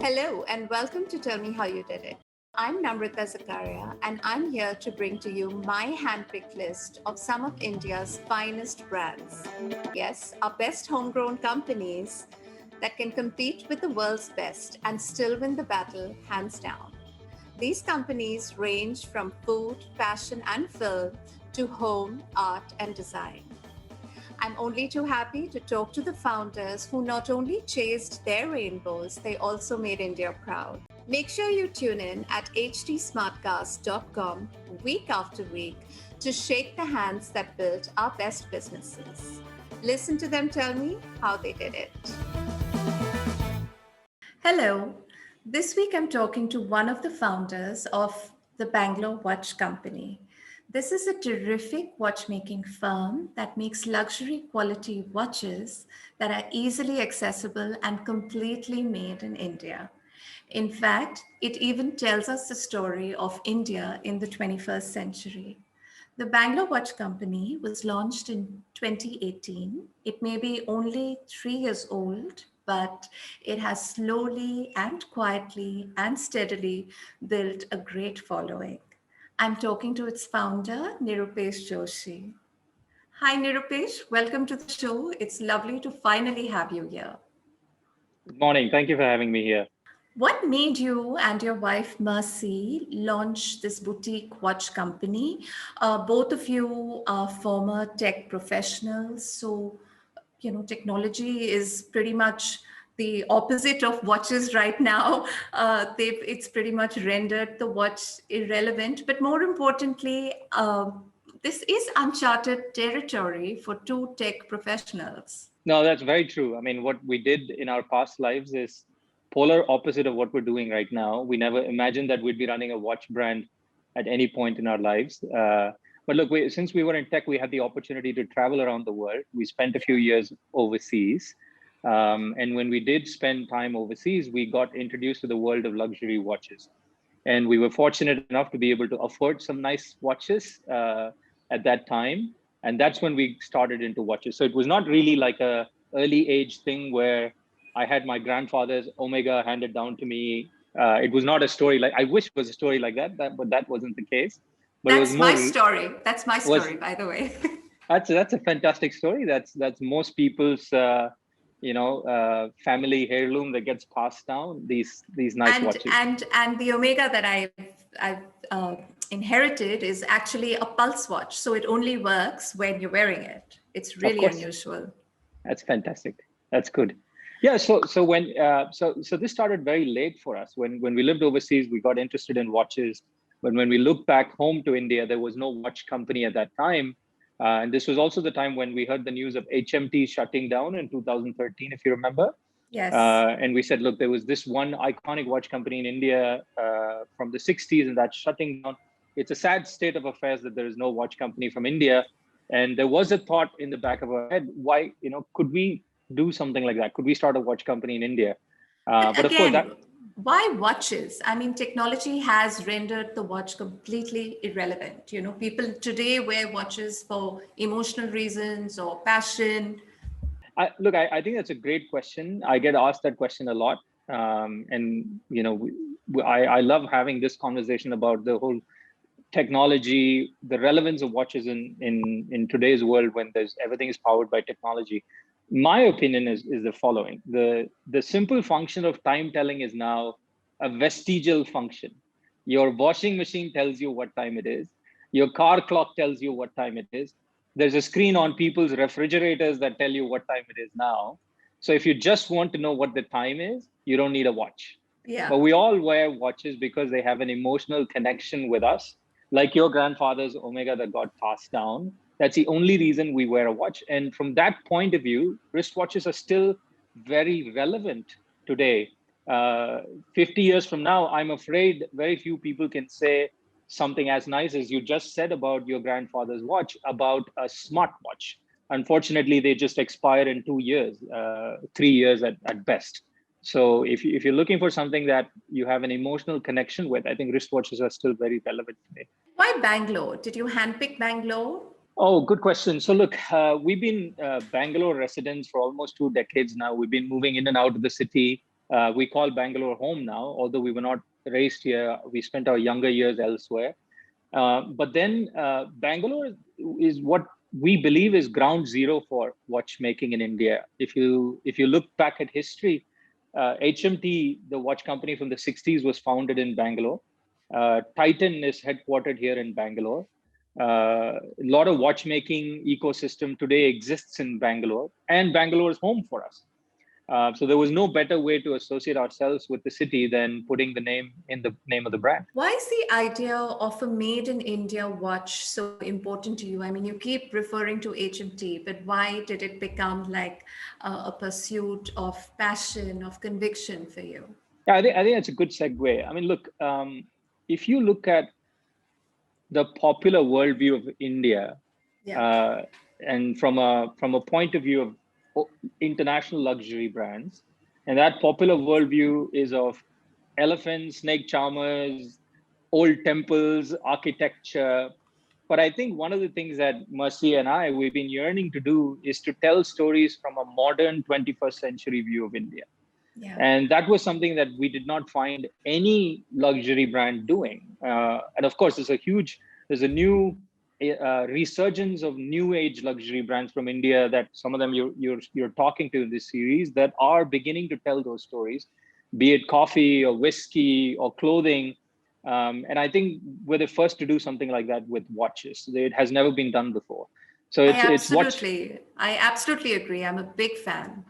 Hello, and welcome to Tell Me How You Did It. I'm Namrata Zakaria, and I'm here to bring to you my handpicked list of some of India's finest brands. Yes, our best homegrown companies that can compete with the world's best and still win the battle hands down. These companies range from food, fashion, and film to home, art, and design. I'm only too happy to talk to the founders who not only chased their rainbows, they also made India proud. Make sure you tune in at htsmartcast.com week after week to shake the hands that built our best businesses. Listen to them tell me how they did it. Hello. This week I'm talking to one of the founders of the Bangalore Watch Company. This is a terrific watchmaking firm that makes luxury quality watches that are easily accessible and completely made in India. In fact, it even tells us the story of India in the 21st century. The Bangalore Watch Company was launched in 2018. It may be only 3 years old, but it has slowly and quietly and steadily built a great following. I'm talking to its founder, Nirupesh Joshi. Hi, Nirupesh. Welcome to the show. It's lovely to finally have you here. Good morning. Thank you for having me here. What made you and your wife Mercy launch this boutique watch company? Both of you are former tech professionals, so technology is pretty much the opposite of watches right now. It's pretty much rendered the watch irrelevant. But more importantly, this is uncharted territory for two tech professionals. No, that's very true. I mean, what we did in our past lives is polar opposite of what we're doing right now. We never imagined that we'd be running a watch brand at any point in our lives. But look, since we were in tech, we had the opportunity to travel around the world. We spent a few years overseas. And when we did spend time overseas, we got introduced to the world of luxury watches. And we were fortunate enough to be able to afford some nice watches at that time. And that's when we started into watches. So it was not really like a early age thing where I had my grandfather's Omega handed down to me. It was not a story like, I wish it was a story like but that wasn't the case. But that's it was my story. That's my story, by the way. That's a fantastic story. That's most people's family heirloom that gets passed down. These nice watches. And the Omega that I've inherited is actually a pulse watch, so it only works when you're wearing it. It's really unusual. That's fantastic. That's good. Yeah. So this started very late for us. When we lived overseas, we got interested in watches. But when we looked back home to India, there was no watch company at that time. And this was also the time when we heard the news of HMT shutting down in 2013, if you remember. Yes. And we said, look, there was this one iconic watch company in India from the 60s, and that's shutting down. It's a sad state of affairs that there is no watch company from India. And there was a thought in the back of our head, why, could we do something like that? Could we start a watch company in India? But again, of course, why watches? I mean, technology has rendered the watch completely irrelevant. People today wear watches for emotional reasons or passion. I think that's a great question. I get asked that question a lot. I love having this conversation about the whole technology, the relevance of watches in today's world when everything is powered by technology. My opinion is the following. The simple function of time telling is now a vestigial function. Your washing machine tells you what time it is. Your car clock tells you what time it is. There's a screen on people's refrigerators that tell you what time it is now. So if you just want to know what the time is, you don't need a watch. Yeah. But we all wear watches because they have an emotional connection with us, like your grandfather's Omega that got passed down. That's the only reason we wear a watch. And from that point of view, wristwatches are still very relevant today. 50 years from now, I'm afraid very few people can say something as nice as you just said about your grandfather's watch, about a smartwatch. Unfortunately, they just expire in 2 years, 3 years at best. So if you're looking for something that you have an emotional connection with, I think wristwatches are still very relevant today. Why Bangalore? Did you handpick Bangalore? Oh, good question. So look, we've been Bangalore residents for almost 2 decades now. We've been moving in and out of the city We call Bangalore home now, although we were not raised here. We spent our younger years elsewhere. But then Bangalore is what we believe is ground zero for watchmaking in India. If you look back at history, HMT, the watch company from the 60s, was founded in Bangalore. Titan is headquartered here in Bangalore. A lot of watchmaking ecosystem today exists in Bangalore, and Bangalore is home for us. So there was no better way to associate ourselves with the city than putting the name in the name of the brand. Why is the idea of a made in India watch so important to you? I mean, you keep referring to HMT, but why did it become like a pursuit of passion, of conviction for you? Yeah, I think that's a good segue. I mean, look, if you look at the popular worldview of India, Yeah. uh, and from a point of view of international luxury brands, and that popular worldview is of elephants, snake charmers, old temples, architecture. But I think one of the things that Mercy and we've been yearning to do is to tell stories from a modern 21st century view of India. Yeah. And that was something that we did not find any luxury brand doing. And of course, there's a new resurgence of new age luxury brands from India that some of them you're talking to in this series that are beginning to tell those stories, be it coffee or whiskey or clothing. And I think we're the first to do something like that with watches. It has never been done before. So it's watch. I absolutely agree. I'm a big fan.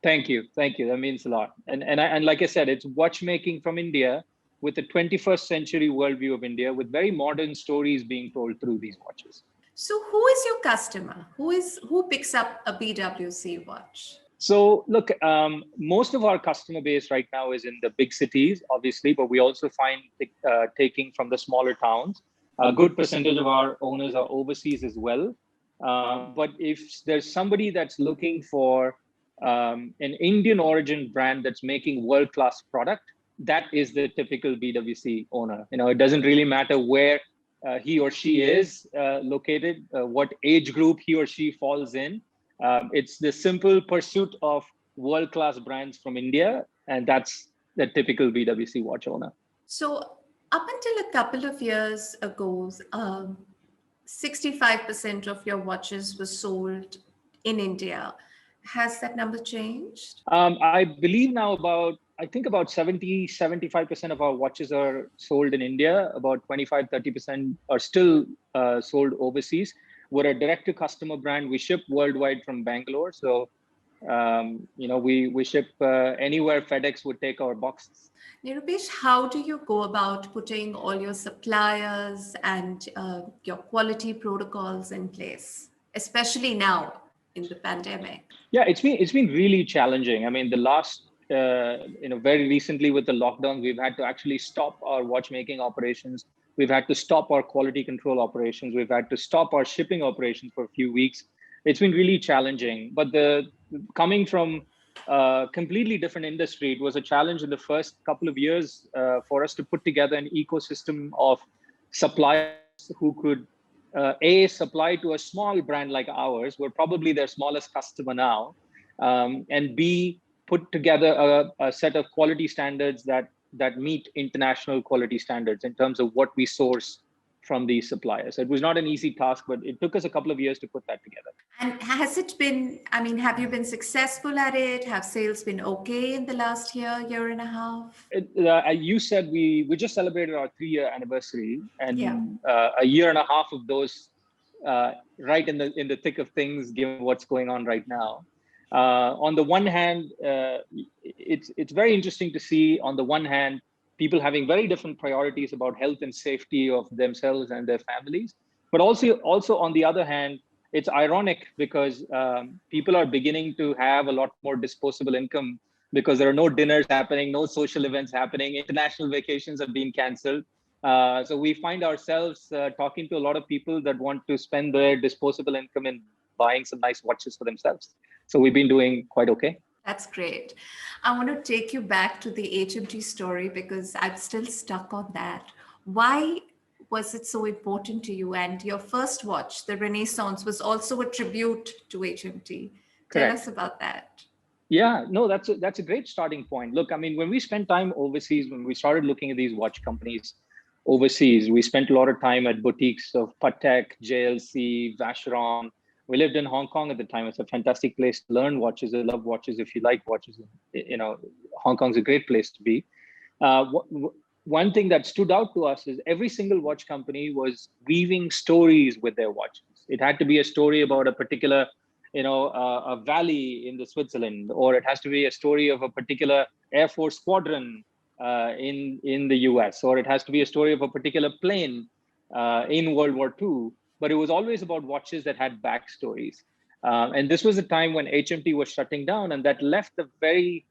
Thank you. That means a lot. And like I said, it's watchmaking from India with the 21st century worldview of India, with very modern stories being told through these watches. So who is your customer? Who picks up a BWC watch? So look, most of our customer base right now is in the big cities, obviously, but we also find taking from the smaller towns. A good percentage of our owners are overseas as well. But if there's somebody that's looking for an Indian origin brand that's making world-class product, that is the typical BWC owner. It doesn't really matter where he or she is located, what age group he or she falls in. It's the simple pursuit of world-class brands from India, and that's the typical BWC watch owner. So up until a couple of years ago, 65% of your watches were sold in India. Has that number changed? I believe now I think about 75% of our watches are sold in India. About 25-30% are still sold overseas. We're a direct-to-customer brand. We ship worldwide from Bangalore. So, we ship anywhere FedEx would take our boxes. Nirupesh, how do you go about putting all your suppliers and your quality protocols in place, especially now in the pandemic? Yeah, it's been really challenging. I mean, the last very recently with the lockdown, we've had to actually stop our watchmaking operations. We've had to stop our quality control operations. We've had to stop our shipping operations for a few weeks. It's been really challenging. But coming from a completely different industry, it was a challenge in the first couple of years for us to put together an ecosystem of suppliers who could supply to a small brand like ours. We're probably their smallest customer now, and B, put together a set of quality standards that meet international quality standards in terms of what we source from these suppliers. It was not an easy task, but it took us a couple of years to put that together. And has it been, I mean, have you been successful at it? Have sales been okay in the last year and a half? You said we just celebrated our 3-year anniversary, Yeah. and a year and a half of those right in the thick of things, given what's going on right now. On the one hand, it's very interesting to see. On the one hand, people having very different priorities about health and safety of themselves and their families, but also on the other hand, it's ironic because people are beginning to have a lot more disposable income because there are no dinners happening, no social events happening, international vacations are being canceled. So we find ourselves talking to a lot of people that want to spend their disposable income in buying some nice watches for themselves. So we've been doing quite okay. That's great. I want to take you back to the HMT story because I'm still stuck on that. Why was it so important to you? And your first watch, the Renaissance, was also a tribute to HMT. Tell us Correct. about that. Yeah, no, that's a great starting point. Look, I mean, when we spent time overseas, when we started looking at these watch companies overseas, we spent a lot of time at boutiques of Patek, JLC, Vacheron. We lived in Hong Kong at the time. It's a fantastic place to learn watches and love watches if you like watches. You know, Hong Kong's a great place to be. One thing that stood out to us is every single watch company was weaving stories with their watches. It had to be a story about a particular, a valley in the Switzerland, or it has to be a story of a particular Air Force squadron in the US, or it has to be a story of a particular plane in World War II. But it was always about watches that had backstories. And this was a time when HMT was shutting down, and that left a very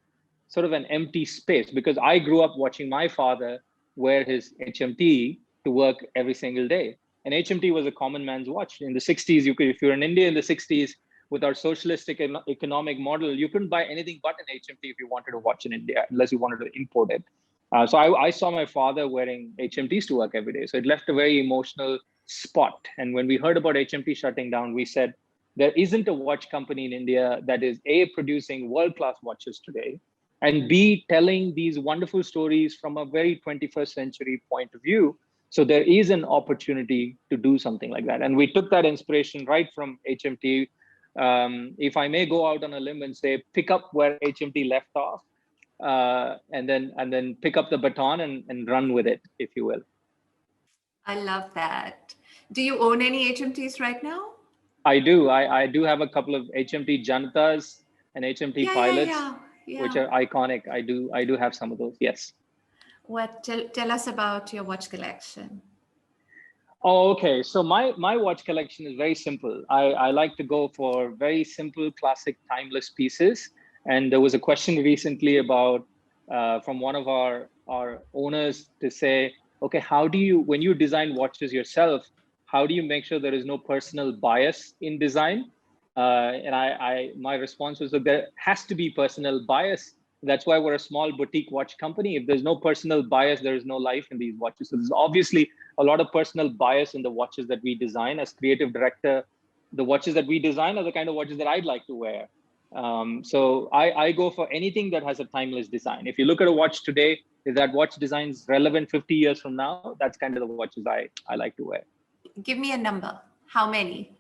sort of an empty space because I grew up watching my father wear his HMT to work every single day. And HMT was a common man's watch. In the 60s, if you're in India in the 60s, with our socialistic economic model, you couldn't buy anything but an HMT if you wanted to watch in India, unless you wanted to import it. So I saw my father wearing HMTs to work every day. So it left a very emotional spot. And when we heard about HMT shutting down, we said, there isn't a watch company in India that is A, producing world-class watches today, and B, telling these wonderful stories from a very 21st century point of view. So there is an opportunity to do something like that. And we took that inspiration right from HMT. If I may go out on a limb and say, pick up where HMT left off, and then pick up the baton and run with it, if you will. I love that. Do you own any HMTs right now? I do. I do have a couple of HMT Janatas and HMT Yeah, yeah, Pilots, yeah, which yeah. are iconic. I do have some of those. Yes. Tell us about your watch collection. Oh, okay. So my watch collection is very simple. I like to go for very simple, classic, timeless pieces. And there was a question recently about from one of our owners to say, okay, how do you, when you design watches yourself, how do you make sure there is no personal bias in design? And my response was that there has to be personal bias. That's why we're a small boutique watch company. If there's no personal bias, there is no life in these watches. So there's obviously a lot of personal bias in the watches that we design. As creative director, the watches that we design are the kind of watches that I'd like to wear. So I go for anything that has a timeless design. If you look at a watch today, if that watch design is relevant 50 years from now, that's kind of the watches I like to wear. Give me a number. How many?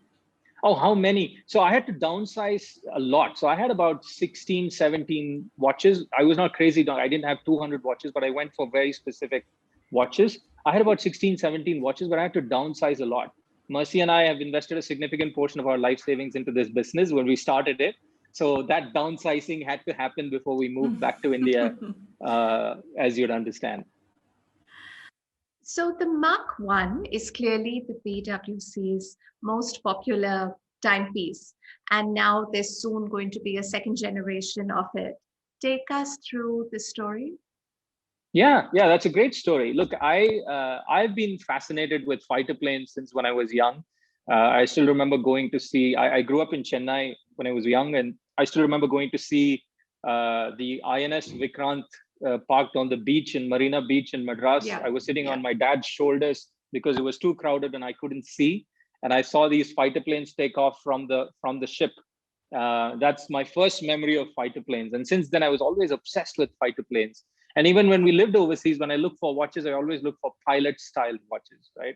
Oh, how many? So I had to downsize a lot. So I had about 16, 17 watches. I was not crazy. I didn't have 200 watches, but I went for very specific watches. I had about 16, 17 watches, but I had to downsize a lot. Mercy and I have invested a significant portion of our life savings into this business when we started it. So that downsizing had to happen before we moved back to India, as you'd understand. So the Mark One is clearly the PwC's most popular timepiece, and now there's soon going to be a second generation of it. Take us through the story. Yeah, that's a great story. Look, I've been fascinated with fighter planes since when I was young. I still remember going to see. I grew up in Chennai when I was young, and I still remember going to see the INS Vikrant parked on the beach in Marina Beach in Madras. Yeah, I was sitting yeah. on my dad's shoulders because it was too crowded and I couldn't see, and I saw these fighter planes take off from the ship. That's my first memory of fighter planes, and since then I was always obsessed with fighter planes. And even when we lived overseas, when I look for watches, I always look for pilot style watches, right?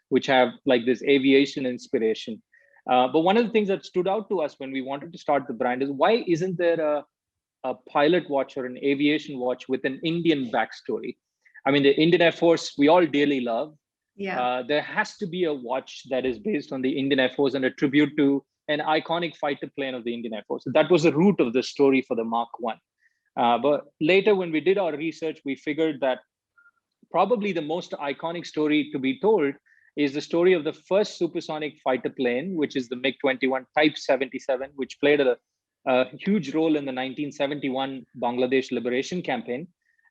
Which have like this aviation inspiration. But one of the things that stood out to us when we wanted to start the brand is, why isn't there a pilot watch or an aviation watch with an Indian backstory? I mean, the Indian Air Force, we all dearly love. Yeah. There has to be a watch that is based on the Indian Air Force and a tribute to an iconic fighter plane of the Indian Air Force. So that was the root of the story for the Mark One. But later, when we did our research, we figured that probably the most iconic story to be told is the story of the first supersonic fighter plane, which is the MiG-21 Type 77, which played a huge role in the 1971 Bangladesh liberation campaign,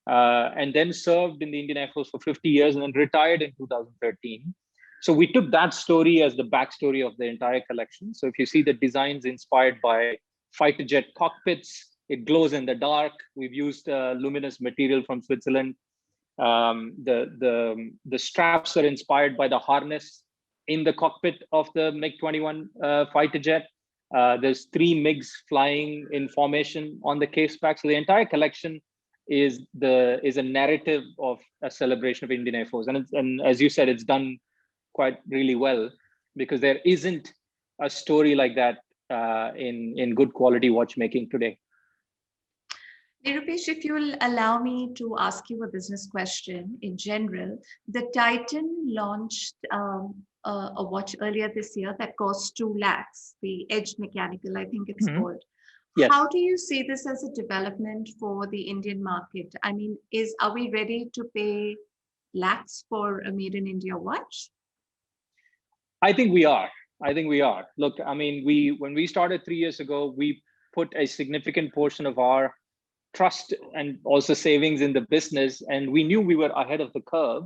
and then served in the Indian Air Force for 50 years and then retired in 2013. So we took that story as the backstory of the entire collection. So if you see the designs inspired by fighter jet cockpits, it glows in the dark. We've used luminous material from Switzerland. The straps are inspired by the harness in the cockpit of the MiG-21 fighter jet. There's three MiGs flying in formation on the case back. So the entire collection is a narrative of a celebration of Indian Air Force. And as you said, it's done quite really well, because there isn't a story like that in good quality watchmaking today. Nirupesh, if you will allow me to ask you a business question in general, the Titan launched a watch earlier this year that cost 2 lakhs, the Edge Mechanical, I think it's Mhm. called. How Yes. do you see this as a development for the Indian market? I mean, are we ready to pay lakhs for a made in India watch? I think we are. I think we are. Look, I mean, when we started 3 years ago, we put a significant portion of our trust and also savings in the business, and we knew we were ahead of the curve.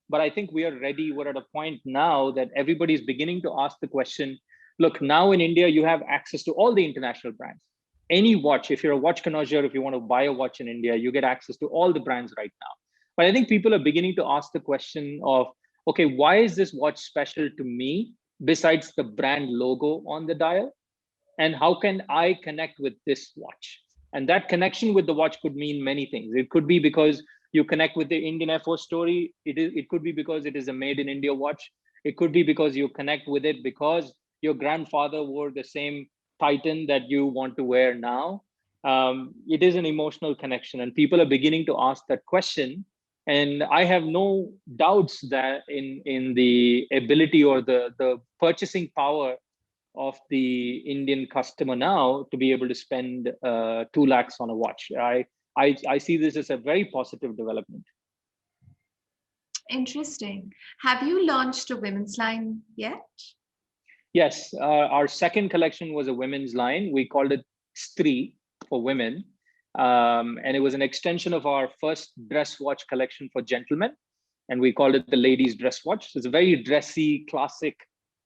But I think we are ready. We're at a point now that everybody's beginning to ask the question. Look, now in India, you have access to all the international brands. Any watch, if you're a watch connoisseur, if you want to buy a watch in India, you get access to all the brands right now. But I think people are beginning to ask the question of, okay, why is this watch special to me besides the brand logo on the dial? And how can I connect with this watch? And that connection with the watch could mean many things. It could be because you connect with the Indian Air Force story. It could be because it is a made in India watch. It could be because you connect with it because your grandfather wore the same Titan that you want to wear now. It is an emotional connection, and people are beginning to ask that question. And I have no doubts that in the ability or the purchasing power of the Indian customer now to be able to spend 2 lakhs on a watch. I see this as a very positive development. Interesting. Have you launched a women's line yet? Yes, our second collection was a women's line. We called it Stree for women. And it was an extension of our first dress watch collection for gentlemen. And we called it the ladies' dress watch. So it's a very dressy, classic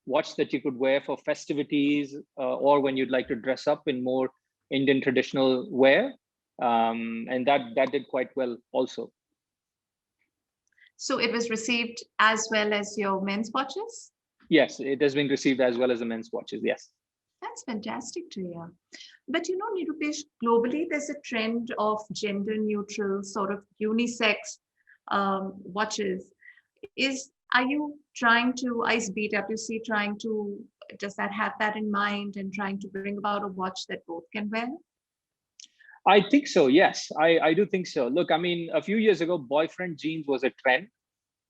watch that you could wear for festivities or when you'd like to dress up in more Indian traditional wear. And that did quite well also. So it was received as well as your men's watches? Yes, it has been received as well as the men's watches. Yes. That's fantastic to hear. But you know, Nirupesh, globally, there's a trend of gender neutral, sort of unisex watches. Are you trying to, is BWC trying to, does that have that in mind and trying to bring about a watch that both can wear? I think so. Yes, I do think so. Look, I mean, a few years ago, boyfriend jeans was a trend.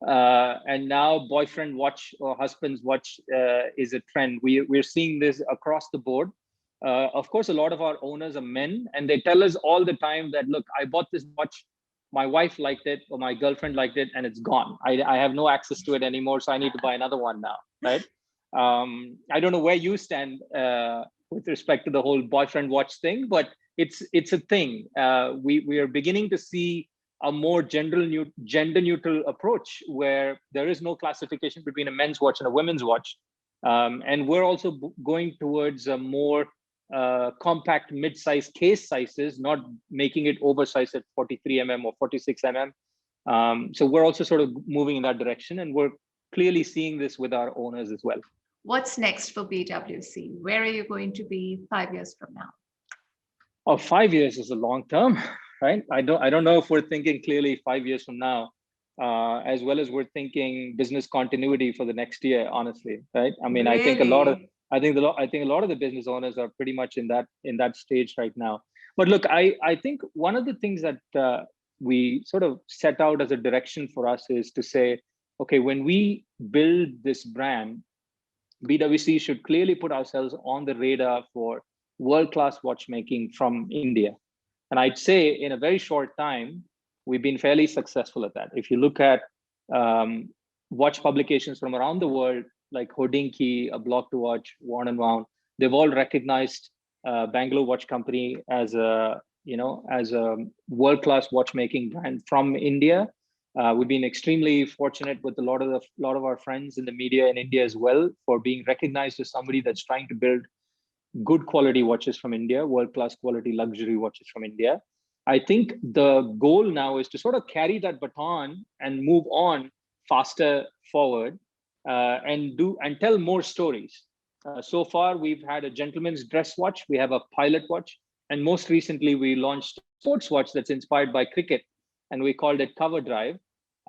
And now boyfriend watch or husband's watch is a trend. We're seeing this across the board. Of course, a lot of our owners are men, and they tell us all the time that, look, I bought this watch, my wife liked it or my girlfriend liked it, and it's gone. I have no access to it anymore, so I need to buy another one now, right? I don't know where you stand with respect to the whole boyfriend watch thing, but it's a thing. We are beginning to see a more gender neutral approach where there is no classification between a men's watch and a women's watch. And we're also going towards a more compact mid-size case sizes, not making it oversized at 43 or 46 So we're also sort of moving in that direction, and we're clearly seeing this with our owners as well. What's next for BWC? Where are you going to be 5 years from now? Oh, 5 years is a long term, right? I don't know if we're thinking clearly 5 years from now, as well as we're thinking business continuity for the next year. Honestly, right? I mean, Really? I think a lot of the business owners are pretty much in that stage right now. But look, I think one of the things that we sort of set out as a direction for us is to say, okay, when we build this brand, BWC should clearly put ourselves on the radar for world-class watchmaking from India. And I'd say in a very short time, we've been fairly successful at that. If you look at watch publications from around the world, like Hodinkee, A Block to Watch, Worn and Wound, they've all recognized Bangalore Watch Company as a world-class watchmaking brand from India. We've been extremely fortunate with a lot of our friends in the media in India as well for being recognized as somebody that's trying to build good quality watches from India, world-class quality luxury watches from India. I think the goal now is to sort of carry that baton and move on faster forward and tell more stories. So far, we've had a gentleman's dress watch, we have a pilot watch, and most recently, we launched a sports watch that's inspired by cricket, and we called it Cover Drive.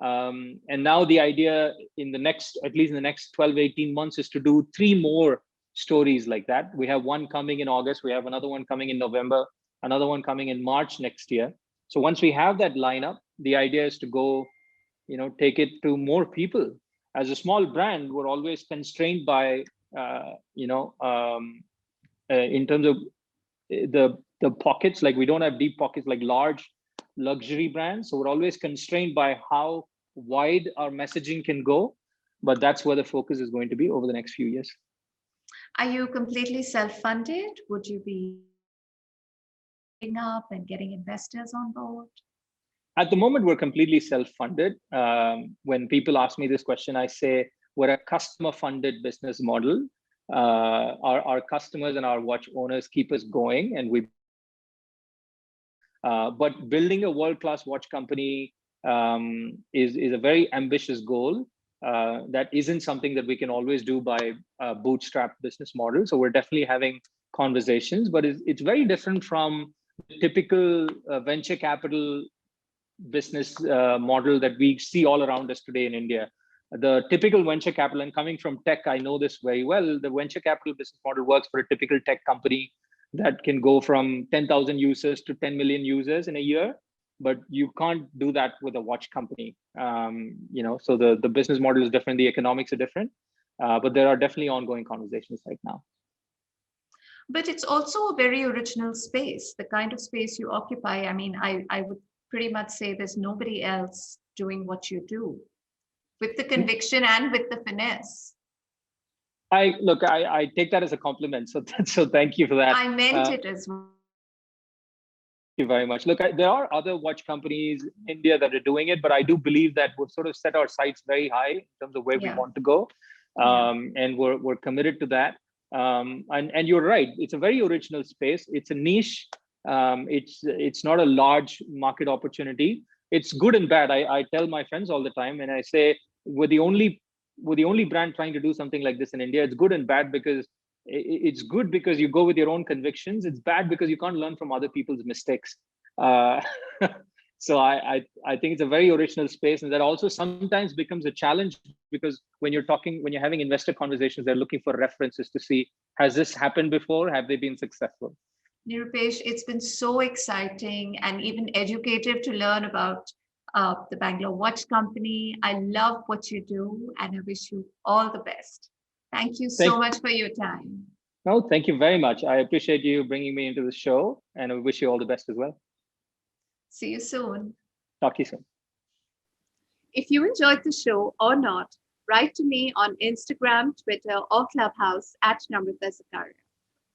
And now the idea in the next, at least in the next 12, 18 months, is to do three more stories like that. We have one coming in August, we have another one coming in November, another one coming in March next year. So once we have that lineup, the idea is to go, take it to more people. As a small brand, we're always constrained by, in terms of the pockets. Like we don't have deep pockets like large luxury brands, so we're always constrained by how wide our messaging can go. But that's where the focus is going to be over the next few years. Are you completely self-funded? Would you be up and getting investors on board? At the moment, we're completely self-funded. When people ask me this question, I say we're a customer-funded business model. Our customers and our watch owners keep us going, and but building a world-class watch company is a very ambitious goal. That isn't something that we can always do by bootstrap business model. So we're definitely having conversations, but it's very different from the typical venture capital business model that we see all around us today in India. The typical venture capital, and coming from tech, I know this very well, the venture capital business model works for a typical tech company that can go from 10,000 users to 10 million users in a year, but you can't do that with a watch company. So the business model is different, the economics are different, but there are definitely ongoing conversations right now. But it's also a very original space, the kind of space you occupy. I mean, I would pretty much say there's nobody else doing what you do with the conviction and with the finesse. I take that as a compliment. So thank you for that. I meant it as well. Thank you very much. Look, there are other watch companies in India that are doing it, but I do believe that we've sort of set our sights very high in terms of where we want to go. And we're committed to that. And you're right, it's a very original space. It's a niche. It's not a large market opportunity. It's good and bad. I tell my friends all the time, and I say we're the only brand trying to do something like this in India. It's good and bad because it's good because you go with your own convictions. It's bad because you can't learn from other people's mistakes. So I think it's a very original space, and that also sometimes becomes a challenge because when you're having investor conversations, they're looking for references to see, has this happened before? Have they been successful? Nirupesh, it's been so exciting and even educative to learn about the Bangalore Watch Company. I love what you do, and I wish you all the best. Thank you so much for your time. No, thank you very much. I appreciate you bringing me into the show, and I wish you all the best as well. See you soon. Talk to you soon. If you enjoyed the show or not, write to me on Instagram, Twitter, or Clubhouse at Namrata Zakaria.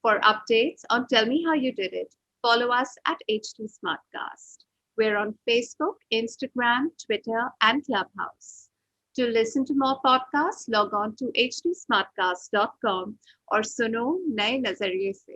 For updates on Tell Me How You Did It, follow us at HT Smartcast. We're on Facebook, Instagram, Twitter, and Clubhouse. To listen to more podcasts, log on to htsmartcast.com or suno naye nazariye se.